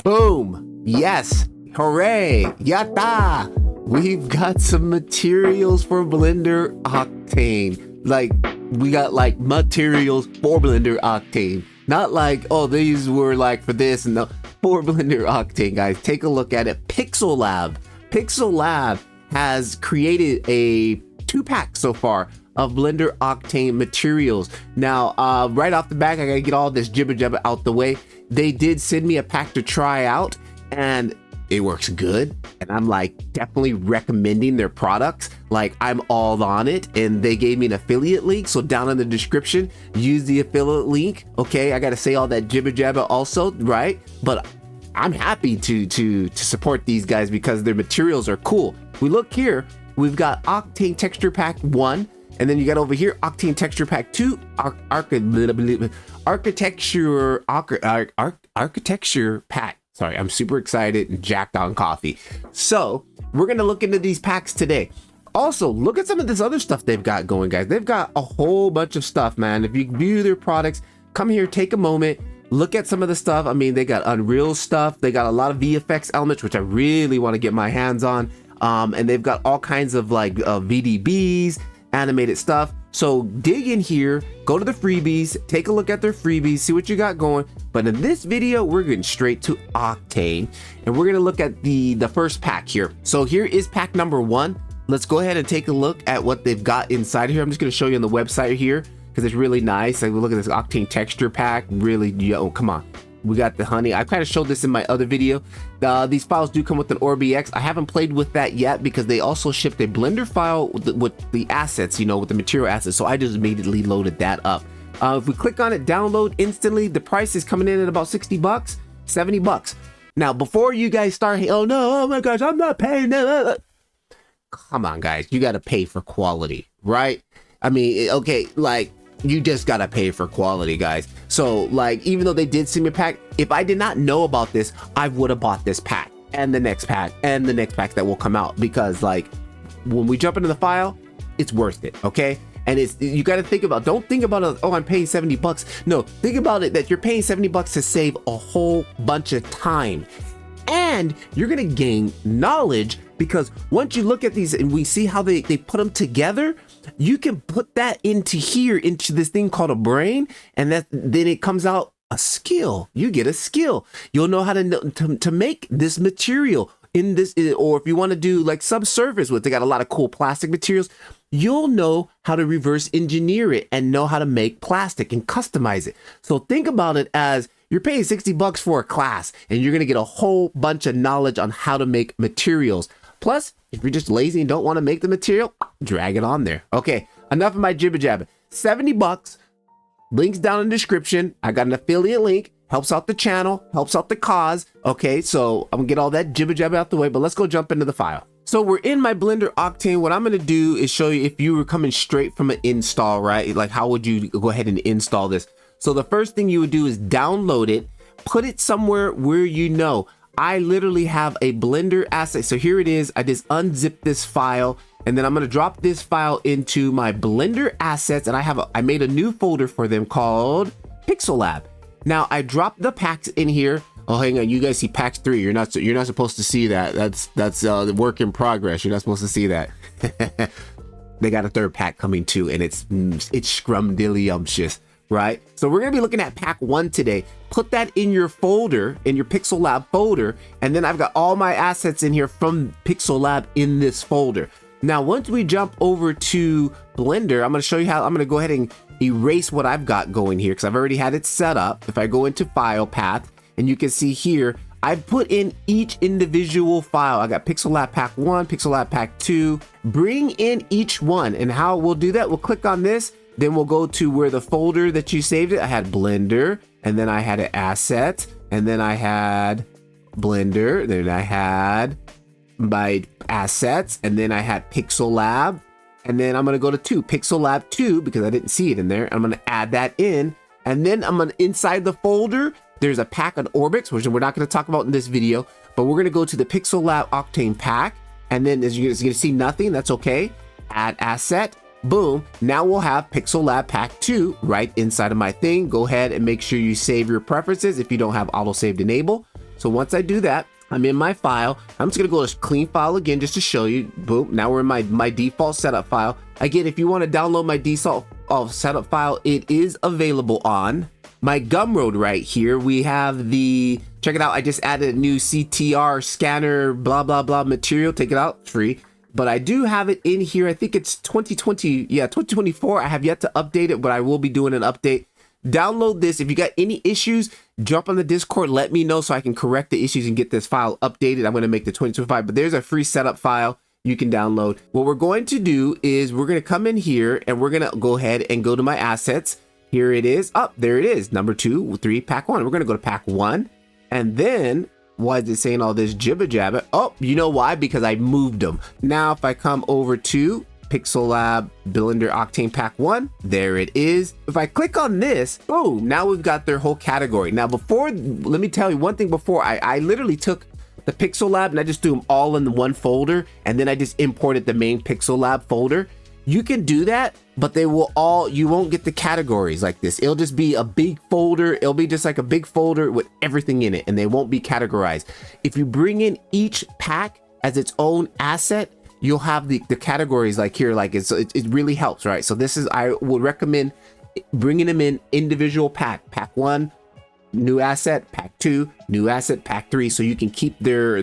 Boom. Yes. Hooray. Yatta. We've got some materials for Blender Octane. Like, we got like materials for Blender Octane. Not like, oh, these were like for this and the for Blender Octane, guys. Take a look at it. Pixel Lab. Pixel Lab has created a 2-pack so far of Blender Octane materials. Now, right off the back, I gotta get all this jibber jabber out the way. They did send me a pack to try out, and it works good. And I'm like definitely recommending their products. Like, I'm all on it, and they gave me an affiliate link. So down in the description, use the affiliate link. Okay, I gotta say all that jibber jabber also, right? But I'm happy to support these guys because their materials are cool. We look here, we've got Octane Texture Pack 1, and then you got over here Octane Texture Pack 2, Architecture Pack. Sorry, I'm super excited and jacked on coffee. So we're gonna look into these packs today. Also, look at some of this other stuff they've got going, guys. They've got a whole bunch of stuff, man. If you view their products, come here, take a moment, look at some of the stuff. I mean, they got Unreal stuff. They got a lot of VFX elements, which I really want to get my hands on. And they've got all kinds of like VDBs, animated stuff. So dig in here, go to the freebies, take a look at their freebies, see what you got going. But in this video, we're getting straight to Octane, and we're gonna look at the first pack here. So here is pack number 1. Let's go ahead and take a look at what they've got inside here. I'm just gonna show you on the website here because it's really nice. Like, look at this Octane texture pack. Really, yo, come on. We got the honey. I kind of showed this in my other video. These files do come with an ORBX. I haven't played with that yet because they also shipped a Blender file with the assets, you know, with the material assets. So I just immediately loaded that up. If we click on it, download instantly, the price is coming in at about 60 bucks, 70 bucks. Now, before you guys start, oh no, oh my gosh, I'm not paying. Come on, guys, you got to pay for quality, right? I mean, okay, like, you just gotta pay for quality, guys. So like, even though they did send me a pack, if I did not know about this, I would have bought this pack and the next pack and the next pack that will come out, because like, when we jump into the file, it's worth it, okay? And it's, you got to think about, don't think about it, oh, I'm paying 70 bucks. No, think about it that you're paying 70 bucks to save a whole bunch of time, and you're gonna gain knowledge, because once you look at these and we see how they put them together, you can put that into here, into this thing called a brain, and then it comes out a skill. You get a skill. You'll know how to make this material in this, or if you want to do like subsurface with, they got a lot of cool plastic materials, you'll know how to reverse engineer it and know how to make plastic and customize it. So think about it as you're paying 60 bucks for a class, and you're going to get a whole bunch of knowledge on how to make materials. Plus, if you're just lazy and don't want to make the material, drag it on there. Okay, enough of my jibber jabber. 70 bucks. Links down in the description. I got an affiliate link. Helps out the channel, helps out the cause. Okay, so I'm gonna get all that jibber jabber out the way, but let's go jump into the file. So we're in my Blender Octane. What I'm gonna do is show you, if you were coming straight from an install, right? Like, how would you go ahead and install this? So the first thing you would do is download it, put it somewhere where you know. I literally have a Blender asset. So here it is. I just unzip this file, and then I'm gonna drop this file into my Blender assets, and I made a new folder for them called Pixel Lab. Now I dropped the packs in here. Oh, hang on, you guys see packs 3. You're not supposed to see that. That's the work in progress. You're not supposed to see that. They got a 3rd pack coming too, and it's scrumdiddlyumptious. Right? So we're gonna be looking at pack 1 today. Put that in your folder, in your Pixel Lab folder, and then I've got all my assets in here from Pixel Lab in this folder. Now, once we jump over to Blender, I'm gonna show you how. I'm gonna go ahead and erase what I've got going here because I've already had it set up. If I go into File Path, and you can see here, I've put in each individual file. I got Pixel Lab Pack 1, Pixel Lab Pack 2. Bring in each one, and how we'll do that, we'll click on this. Then we'll go to where the folder that you saved it. I had Blender, and then I had an asset, and then I had Blender, then I had my assets, and then I had Pixel Lab, and then I'm gonna go to Pixel Lab 2, because I didn't see it in there. I'm gonna add that in, and then I'm gonna, inside the folder, there's a pack on Orbix, which we're not gonna talk about in this video, but we're gonna go to the Pixel Lab Octane pack, and then as you're gonna see nothing, that's okay. Add asset. Boom, now we'll have Pixel Lab Pack 2 right inside of my thing. Go ahead and make sure you save your preferences if you don't have auto saved enabled. So once I do that, I'm in my file. I'm just gonna go to clean file again just to show you. Boom, now we're in my default setup file. Again, if you want to download my default setup file, it is available on my Gumroad right here. We have the, check it out, I just added a new CTR scanner, blah, blah, blah material. Take it out, free. But I do have it in here. I think it's 2020, yeah, 2024. I have yet to update it, but I will be doing an update. Download this. If you got any issues, jump on the Discord, let me know so I can correct the issues and get this file updated. I'm going to make the 2025, but there's a free setup file you can download. What we're going to do is we're going to come in here and we're going to go ahead and go to my assets. Here it is. Up, there it is. Number 2, 3, pack 1. We're going to go to pack 1. And then, why is it saying all this jibber jabber? Oh, you know why? Because I moved them. Now, if I come over to Pixel Lab Blender Octane Pack 1, there it is. If I click on this, boom, now we've got their whole category. Now before, let me tell you one thing before, I literally took the Pixel Lab and I just threw them all in the one folder, and then I just imported the main Pixel Lab folder. You can do that, but they will all, you won't get the categories like this. It'll just be a big folder. It'll be just like a big folder with everything in it, and they won't be categorized. If you bring in each pack as its own asset, you'll have the categories like here, like it really helps, right? So this is, I would recommend bringing them in individual pack 1, new asset, pack 2, new asset, pack 3, so you can keep their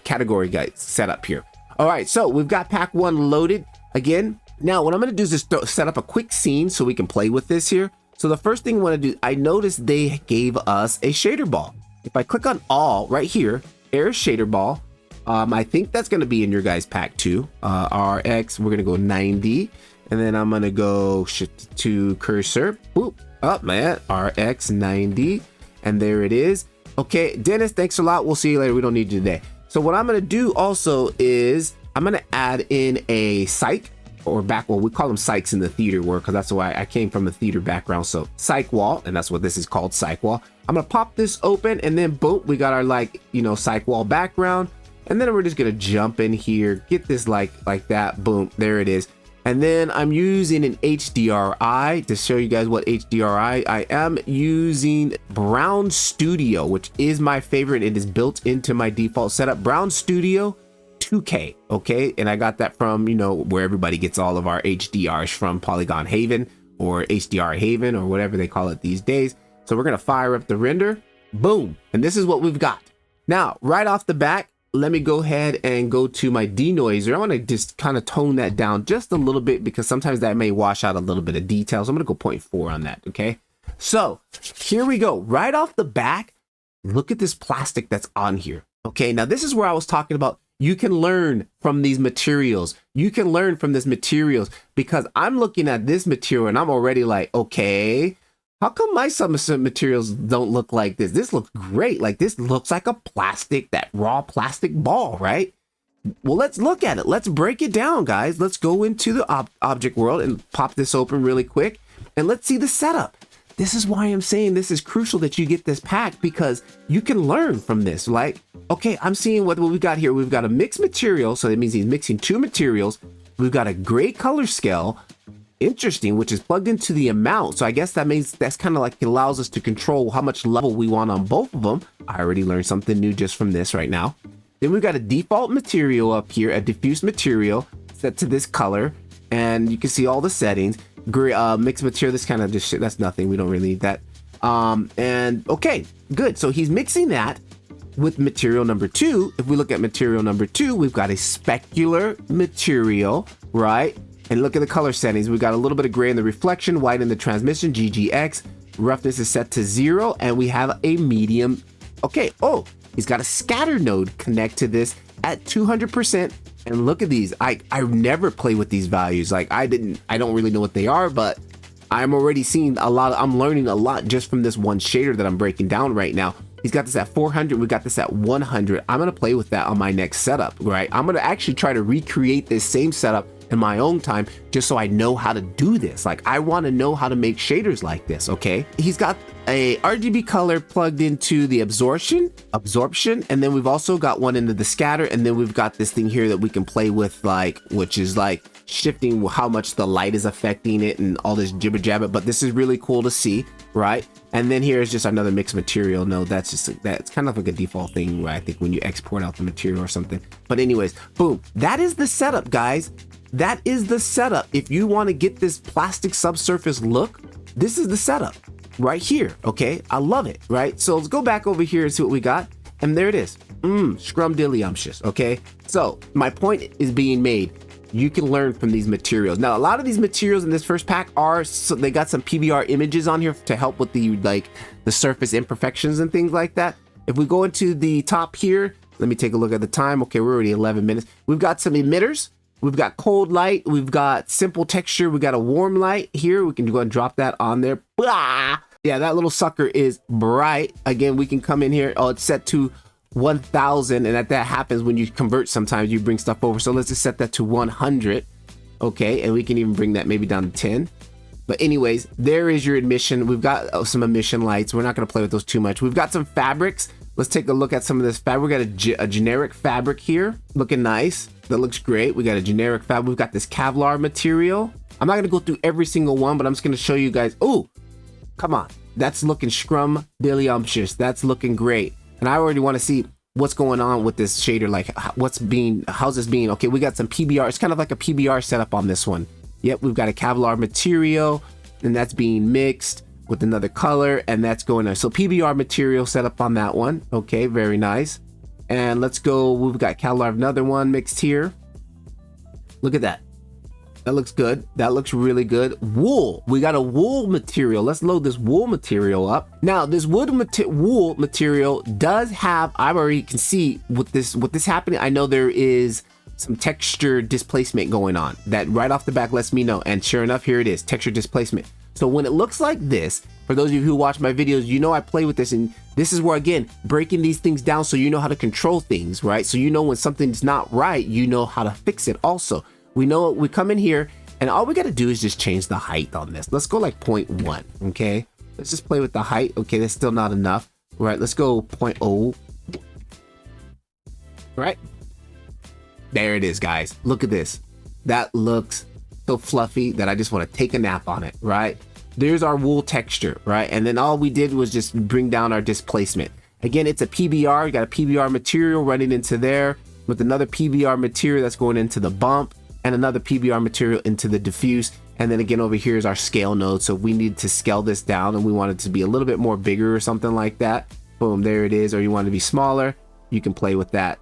category guides set up here. All right, so we've got pack 1 loaded again. Now what I'm going to do is just set up a quick scene so we can play with this here. So the first thing I want to do, I noticed they gave us a shader ball. If I click on all right here, there's shader ball. I think that's going to be in your guys' pack 2. RX, we're going to go 90. And then I'm going to go shift to cursor. Boop. Up, man. RX 90. And there it is. Okay, Dennis, thanks a lot. We'll see you later. We don't need you today. So what I'm going to do also is I'm going to add in a psych or back. Well, we call them psychs in the theater world because that's why I came from a theater background. So psych wall. And that's what this is called, psych wall. I'm going to pop this open and then boom, we got our psych wall background. And then we're just gonna jump in here, get this like that, boom, there it is. And then I'm using an HDRI to show you guys what HDRI. I am using Brown Studio, which is my favorite. It is built into my default setup. Brown Studio 2K, okay? And I got that from, where everybody gets all of our HDRs from, Polygon Haven or HDR Haven or whatever they call it these days. So we're gonna fire up the render, boom. And this is what we've got. Now, right off the bat, let me go ahead and go to my denoiser. I want to just kind of tone that down just a little bit because sometimes that may wash out a little bit of detail. So I'm going to go 0.4 on that. Okay. So here we go. Right off the back, look at this plastic that's on here. Okay. Now this is where I was talking about. You can learn from these materials. You can learn from this materials because I'm looking at this material and I'm already like, okay, how come my some materials don't look like this? This looks great. Like this looks like a plastic, that raw plastic ball, right? Well, let's look at it. Let's break it down, guys. Let's go into the object world and pop this open really quick. And let's see the setup. This is why I'm saying this is crucial that you get this pack because you can learn from this. Like, okay, I'm seeing what we've got here. We've got a mixed material. So that means he's mixing 2 materials. We've got a gray color scale. Interesting, which is plugged into the amount. So I guess that means that's kind of like it allows us to control how much level we want on both of them. I already learned something new just from this right now. Then we've got a default material up here, a diffuse material set to this color. And you can see all the settings. Mixed material, this kind of just shit, that's nothing. We don't really need that. And okay, good. So he's mixing that with material number 2. If we look at material number 2, we've got a specular material, right? And look at the color settings. We've got a little bit of gray in the reflection, white in the transmission, GGX. Roughness is set to 0, and we have a medium. Okay, oh, he's got a scatter node connect to this at 200%. And look at these. I never play with these values. Like I don't really know what they are, but I'm already seeing a lot. I'm learning a lot just from this one shader that I'm breaking down right now. He's got this at 400. We got this at 100. I'm going to play with that on my next setup, right? I'm going to actually try to recreate this same setup in my own time just so I know how to do this. Like I want to know how to make shaders like this. Okay, he's got a RGB color plugged into the absorption, and then we've also got one into the scatter, and then we've got this thing here that we can play with, like, which is like shifting how much the light is affecting it and all this jibber jabber. But this is really cool to see. right? And then here is just another mixed material node. That's kind of like a default thing, right? I think when you export out the material or something. But anyways, boom, that is the setup, guys. That is the setup. If you want to get this plastic subsurface look, this is the setup right here. Okay, I love it, right? So let's go back over here and see what we got. And there it is. Scrumdiddlyumptious. Okay, so my point is being made. You can learn from these materials. Now, a lot of these materials in this first pack are, so they got some PBR images on here to help with the surface imperfections and things like that. If we go into the top here, let me take a look at the time. Okay, we're already 11 minutes. We've got some emitters. We've got cold light. We've got simple texture. We got a warm light here. We can go and drop that on there. Blah! Yeah, that little sucker is bright. Again, we can come in here. Oh, it's set to 1000, and that happens when you convert. Sometimes you bring stuff over, so let's just set that to 100. Okay, and we can even bring that maybe down to 10. But anyways, there is your emission. We've got some emission lights. We're not going to play with those too much. We've got some fabrics. Let's take a look at some of this fabric. We got a generic fabric here, looking nice. That looks great. We got a generic fabric. We've got this Kavalier material. I'm not going to go through every single one, but I'm just going to show you guys. Oh, come on, that's looking scrumdiddlyumptious. That's looking great. And I already want to see what's going on with this shader, like how's this being. Okay, we got some PBR. It's kind of like a PBR setup on this one. Yep, we've got a Kavalier material, and that's being mixed with another color, and that's going on. So PBR material setup on that one. Okay, very nice. And let's go, we've got Kavalier, another one mixed here. Look at that. That looks good. That looks really good. Wool. We got a wool material. Let's load this wool material up. Now, this wool material does have, I already can see with this happening, I know there is some texture displacement going on. That right off the back lets me know. And sure enough, here it is, texture displacement. So when it looks like this, for those of you who watch my videos, you know I play with this, and this is where, again, breaking these things down so you know how to control things, right? So you know when something's not right, you know how to fix it also. We know we come in here, and all we got to do is just change the height on this. Let's go like 0.1, okay? Let's just play with the height. Okay, that's still not enough. All right, let's go 0.0. All right. There it is, guys. Look at this. That looks so fluffy that I just want to take a nap on it, right? There's our wool texture, right? And then all we did was just bring down our displacement. Again, it's a PBR. You got a PBR material running into there with another PBR material that's going into the bump, and another PBR material into the diffuse. And then again, over here is our scale node. So if we need to scale this down and we want it to be a little bit more bigger or something like that, boom, there it is. Or you want it to be smaller, you can play with that.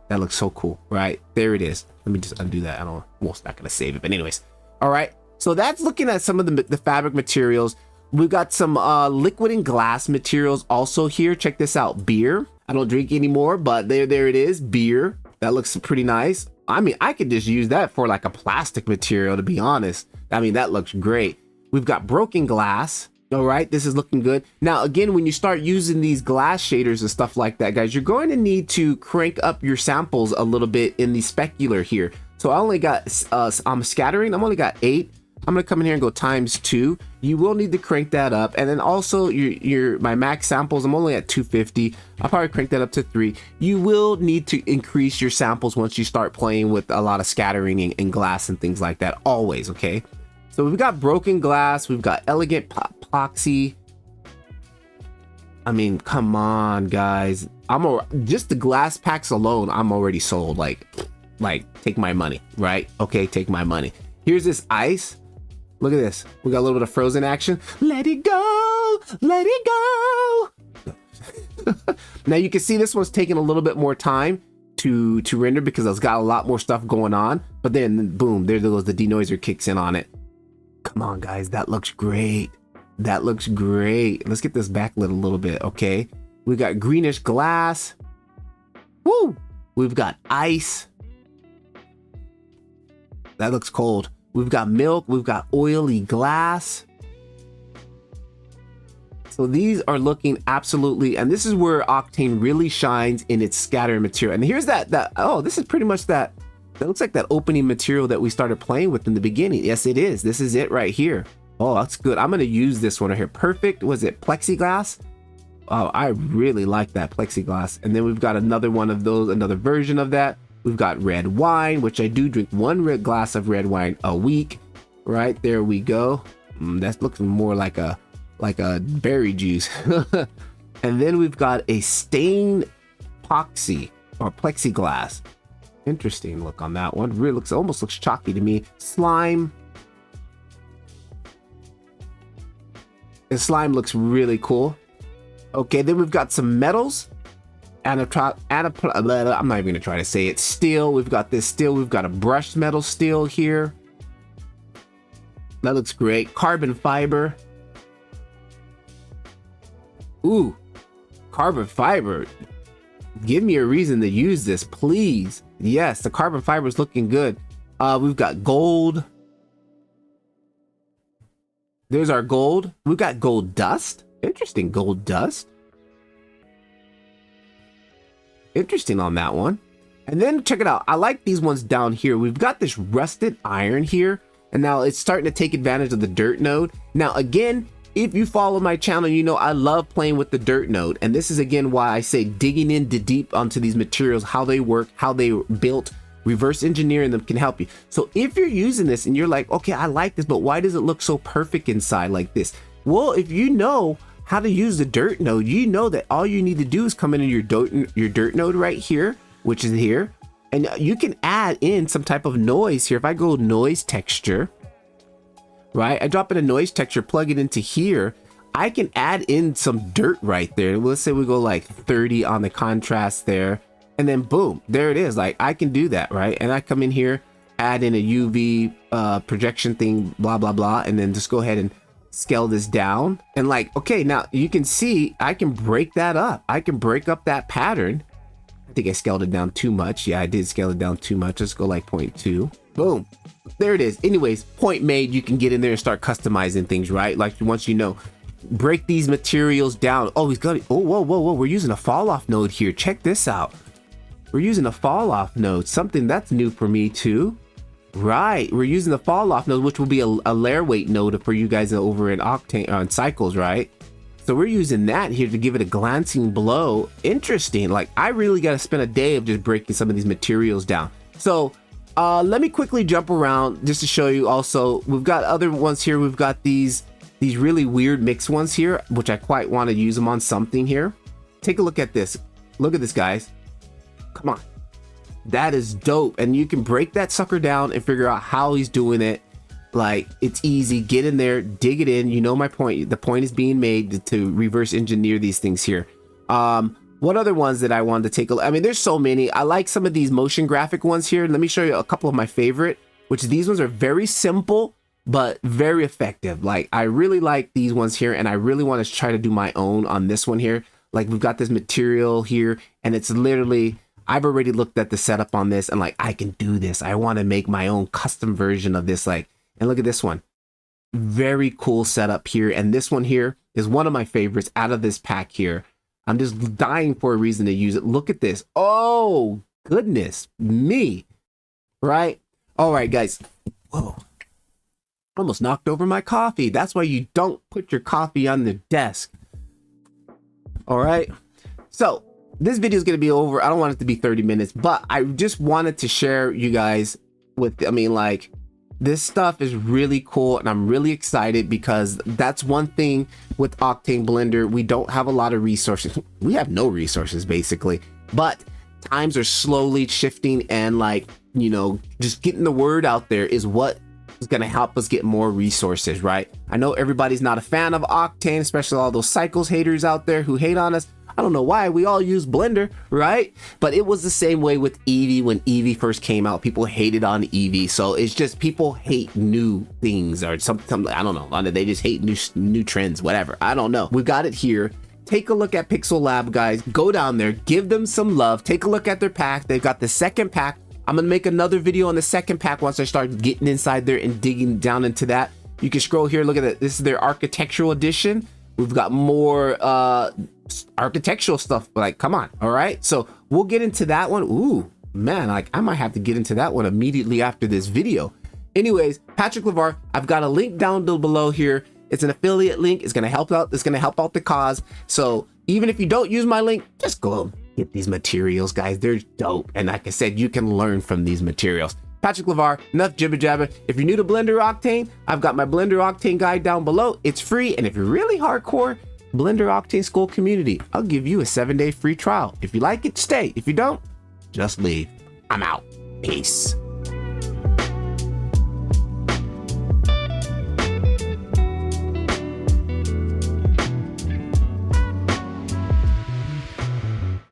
That looks so cool, right? There it is. Let me just undo that. Well, it's not gonna save it, but anyways. All right, so that's looking at some of the fabric materials. We've got some liquid and glass materials also here. Check this out, beer. I don't drink anymore, but there it is, beer. That looks pretty nice. I mean, I could just use that for like a plastic material, to be honest. I mean, that looks great. We've got broken glass. All right, this is looking good. Now, again, when you start using these glass shaders and stuff like that, guys, you're going to need to crank up your samples a little bit in the specular here. So I only got, I'm scattering, I'm only got 8. I'm gonna come in here and go ×2. You will need to crank that up. And then also my max samples, I'm only at 250. I'll probably crank that up to 3. You will need to increase your samples once you start playing with a lot of scattering and glass and things like that, always, okay? So we've got broken glass, we've got elegant proxy. I mean, come on, guys. Just the glass packs alone, I'm already sold. Like, take my money, right? Okay, take my money. Here's this ice. Look at this. We got a little bit of frozen action. Let it go, let it go. Now you can see this one's taking a little bit more time to render because it's got a lot more stuff going on. But then boom, there goes the denoiser kicks in on it. Come on, guys, that looks great. That looks great. Let's get this backlit a little bit, okay? We got greenish glass. Woo! We've got ice. That looks cold. We've got milk, we've got oily glass. So these are looking absolutely, and this is where Octane really shines in its scatter material. And here's oh, this is pretty much that looks like that opening material that we started playing with in the beginning. Yes, it is. This is it right here. Oh, that's good. I'm gonna use this one right here. Perfect. Was it Plexiglass? Oh, I really like that Plexiglass. And then we've got another one of those, another version of that. We've got red wine, which I do drink 1 red glass of red wine a week. Right, there we go. That looks more like a like a berry juice. And then we've got a stain proxy or plexiglass. Interesting look on that one. Really almost looks chalky to me. Slime. The slime looks really cool. Okay, then we've got some metals. I'm not even gonna try to say it. Steel. We've got this steel. We've got a brushed metal steel here. That looks great. Carbon fiber. Ooh, carbon fiber. Give me a reason to use this, please. Yes, the carbon fiber is looking good. We've got gold. There's our gold. We've got gold dust. Interesting, gold dust. Interesting on that one. And then check it out. I like these ones down here. We've got this rusted iron here. And now it's starting to take advantage of the dirt node. Now, again, if you follow my channel, you know I love playing with the dirt node. And this is, again, why I say digging in deep onto these materials, how they work, how they were built, reverse engineering them can help you. So if you're using this and you're like, okay, I like this, but why does it look so perfect inside like this? Well, if you know how to use the dirt node, you know that all you need to do is come into your dirt node right here, which is here. And you can add in some type of noise here. If I go noise texture, right? I drop in a noise texture, plug it into here. I can add in some dirt right there. Let's say we go like 30 on the contrast there. And then boom, there it is. Like I can do that, right? And I come in here, add in a UV projection thing, blah, blah, blah. And then just go ahead and scale this down. And like, okay, now you can see I can break that up. I can break up that pattern. I think I scaled it down too much. Yeah, I did scale it down too much. Let's go like 0.2. Boom. There it is. Anyways, point made. You can get in there and start customizing things, right? Like once you know, break these materials down. Oh, he's got it. Oh, whoa, whoa, whoa. We're using a fall off node here. Check this out. We're using a fall off node. Something that's new for me too. Right. We're using the fall off node, which will be a layer weight node for you guys over in Octane on Cycles, right? So we're using that here to give it a glancing blow. Interesting. Like I really got to spend a day of just breaking some of these materials down. So let me quickly jump around just to show you also. We've got other ones here. We've got these really weird mixed ones here, which I quite want to use them on something here. Take a look at this. Look at this, guys. Come on. That is dope. And you can break that sucker down and figure out how he's doing it. Like it's easy. Get in there, dig it in. You know my point. The point is being made to reverse engineer these things here. What other ones that I wanted to take a look? I mean, there's so many. I like some of these motion graphic ones here. Let me show you a couple of my favorite, which these ones are very simple but very effective. Like I really like these ones here, and I really want to try to do my own on this one here. Like we've got this material here, and it's literally, I've already looked at the setup on this and like I can do this. I want to make my own custom version of this. Like, and look at this one. Very cool setup here. And this one here is one of my favorites out of this pack here. I'm just dying for a reason to use it. Look at this. Oh, goodness me. Right? All right, guys. Whoa. Almost knocked over my coffee. That's why you don't put your coffee on the desk. All right. So this video is going to be over. I don't want it to be 30 minutes, but I just wanted to share you guys with, I mean, like, this stuff is really cool, and I'm really excited because that's one thing with Octane Blender. We don't have a lot of resources. We have no resources basically, but times are slowly shifting, and like, you know, just getting the word out there is what is going to help us get more resources, right? I know everybody's not a fan of Octane, especially all those Cycles haters out there who hate on us. I don't know why. We all use Blender, right? But it was the same way with Eevee. When Eevee first came out, people hated on Eevee. So it's just people hate new things or something. I don't know. They just hate new trends, whatever. I don't know. We got it here. Take a look at Pixel Lab, guys. Go down there, give them some love. Take a look at their pack. They've got the second pack. I'm gonna make another video on the second pack once I start getting inside there and digging down into that. You can scroll here. Look at it. This is their architectural edition. We've got more architectural stuff, like, come on. All right, so we'll get into that one. Ooh, man, like I might have to get into that one immediately after this video. Anyways, Patrick LeVar, I've got a link down below here. It's an affiliate link. It's gonna help out. It's gonna help out the cause. So even if you don't use my link, just go get these materials, guys. They're dope, and like I said, you can learn from these materials. Patrick LeVar, enough jibber jabber. If you're new to Blender Octane, I've got my Blender Octane guide down below. It's free, and if you're really hardcore, Blender Octane Skool community, I'll give you a 7-day free trial. If you like it, stay. If you don't, just leave. I'm out. Peace.